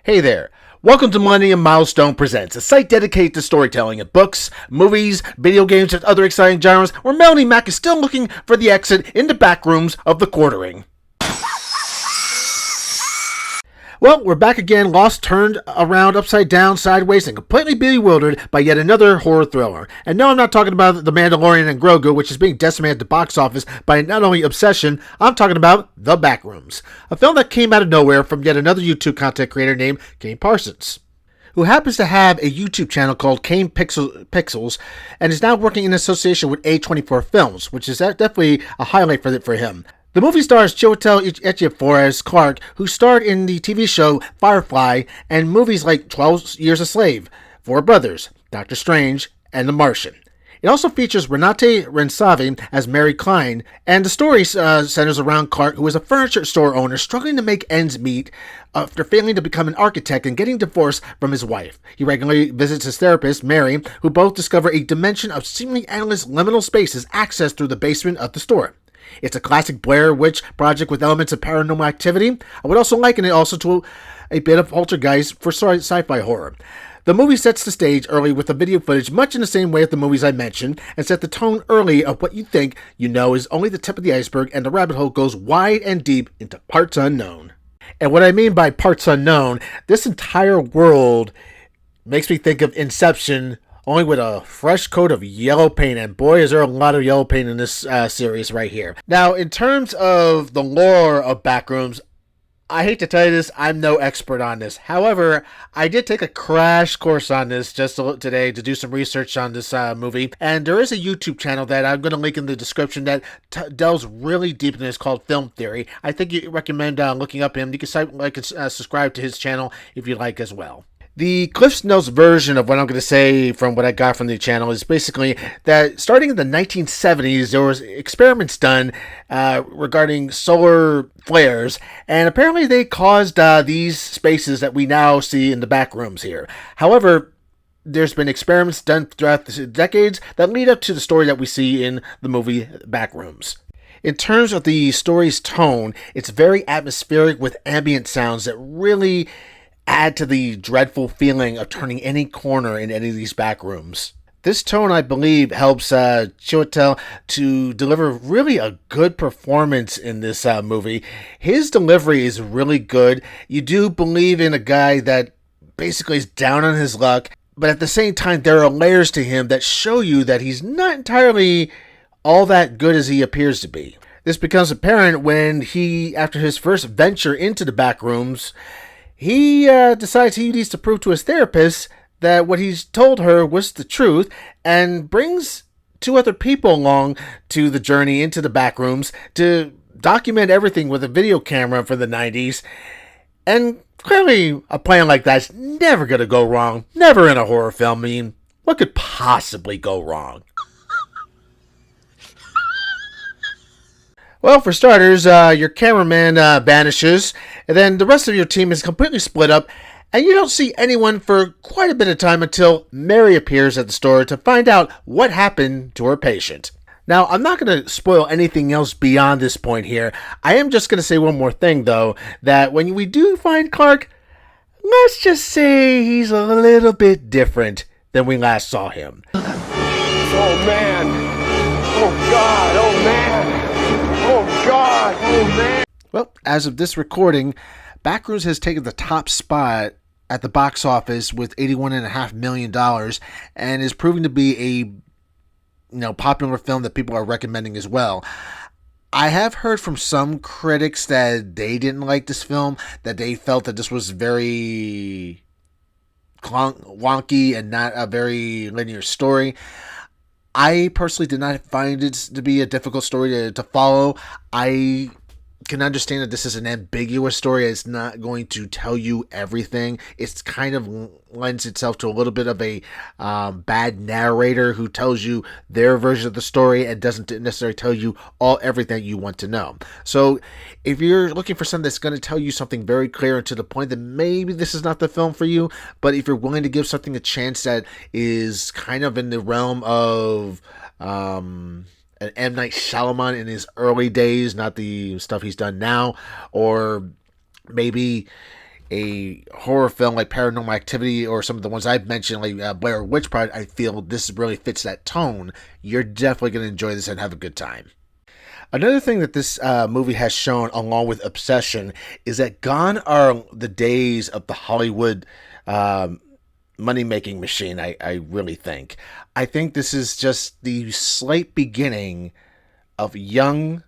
Hey there. Welcome to Millennium Milestone Presents, a site dedicated to storytelling in books, movies, video games, and other exciting genres where Melanie Mac is still looking for the exit in the back rooms of the quartering. Well, we're back again, lost, turned around, upside down, sideways, and completely bewildered by yet another horror thriller. And no, I'm not talking about The Mandalorian and Grogu, which is being decimated at the box office by not only obsession, I'm talking about The Backrooms, a film that came out of nowhere from yet another YouTube content creator named Kane Parsons, who happens to have a YouTube channel called Kane Pixels, and is now working in association with A24 Films, which is definitely a highlight for him. The movie stars Chiwetel Ejiofor as Clark, who starred in the TV show Firefly and movies like 12 Years a Slave, Four Brothers, Doctor Strange, and The Martian. It also features Renate Rensavi as Mary Klein, and the story centers around Clark, who is a furniture store owner struggling to make ends meet after failing to become an architect and getting divorced from his wife. He regularly visits his therapist, Mary, who both discover a dimension of seemingly endless liminal spaces accessed through the basement of the store. It's a classic Blair Witch project with elements of paranormal activity. I would also liken it also to a bit of poltergeist for sci-fi horror. The movie sets the stage early with the video footage much in the same way as the movies I mentioned, and set the tone early of what you think you know is only the tip of the iceberg, and the rabbit hole goes wide and deep into parts unknown. And what I mean by parts unknown, this entire world makes me think of Inception, only with a fresh coat of yellow paint, and boy is there a lot of yellow paint in this series right here. Now, in terms of the lore of Backrooms, I hate to tell you this, I'm no expert on this. However, I did take a crash course on this just today to do some research on this movie, and there is a YouTube channel that I'm going to link in the description that delves really deep in this called Film Theory. I think you recommend looking up him. You can subscribe to his channel if you like as well. The Cliff's Notes version of what I'm going to say from what I got from the channel is basically that starting in the 1970s, there was experiments done regarding solar flares, and apparently they caused these spaces that we now see in the back rooms here. However, there's been experiments done throughout the decades that lead up to the story that we see in the movie Backrooms. In terms of the story's tone, it's very atmospheric with ambient sounds that really add to the dreadful feeling of turning any corner in any of these back rooms. This tone, I believe, helps Chiwetel to deliver really a good performance in this movie. His delivery is really good. You do believe in a guy that basically is down on his luck, but at the same time, there are layers to him that show you that he's not entirely all that good as he appears to be. This becomes apparent when he, after his first venture into the back rooms, he decides he needs to prove to his therapist that what he's told her was the truth, and brings two other people along to the journey into the back rooms to document everything with a video camera from the 90s. And clearly, a plan like that's never going to go wrong. Never in a horror film. I mean, what could possibly go wrong? Well, for starters, your cameraman vanishes, and then the rest of your team is completely split up, and you don't see anyone for quite a bit of time until Mary appears at the store to find out what happened to her patient. Now, I'm not going to spoil anything else beyond this point here. I am just going to say one more thing, though, that when we do find Clark, let's just say he's a little bit different than we last saw him. Oh, man. Oh, God. Oh, man. Oh, God. Oh, man. Well, as of this recording, Backrooms has taken the top spot at the box office with $81.5 million and is proving to be a popular film that people are recommending as well. I have heard from some critics that they didn't like this film, that they felt that this was very wonky and not a very linear story. I personally did not find it to be a difficult story to follow. I can understand that this is an ambiguous story. It's not going to tell you everything. It's kind of lends itself to a little bit of a bad narrator who tells you their version of the story and doesn't necessarily tell you everything you want to know. So if you're looking for something that's going to tell you something very clear and to the point, then maybe this is not the film for you. But if you're willing to give something a chance that is kind of in the realm of an M. Night Shyamalan in his early days, not the stuff he's done now, or maybe a horror film like Paranormal Activity or some of the ones I've mentioned, like Blair Witch Project, I feel this really fits that tone. You're definitely going to enjoy this and have a good time. Another thing that this movie has shown, along with Obsession, is that gone are the days of the Hollywood money-making machine, I really think. I think this is just the slight beginning of young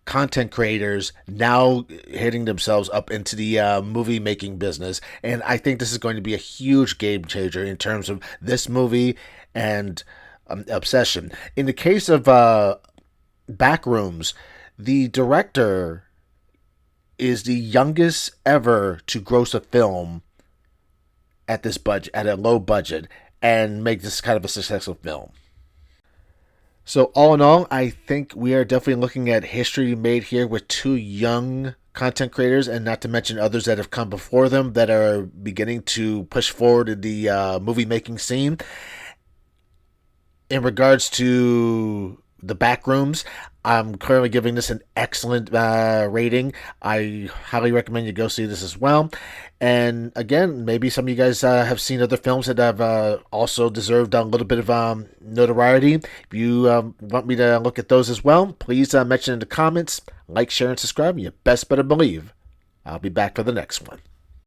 content creators now hitting themselves up into the movie making business, and I think this is going to be a huge game changer in terms of this movie and Obsession. In the case of Backrooms, the director is the youngest ever to gross a film at this budget, at a low budget, and make this kind of a successful film. So all in all, I think we are definitely looking at history made here with two young content creators, and not to mention others that have come before them that are beginning to push forward in the movie making scene. In regards to the Backrooms, I'm currently giving this an excellent rating. I highly recommend you go see this as well. And again, maybe some of you guys have seen other films that have also deserved a little bit of notoriety. If you want me to look at those as well, please mention in the comments, like, share, and subscribe. You best better believe I'll be back for the next one.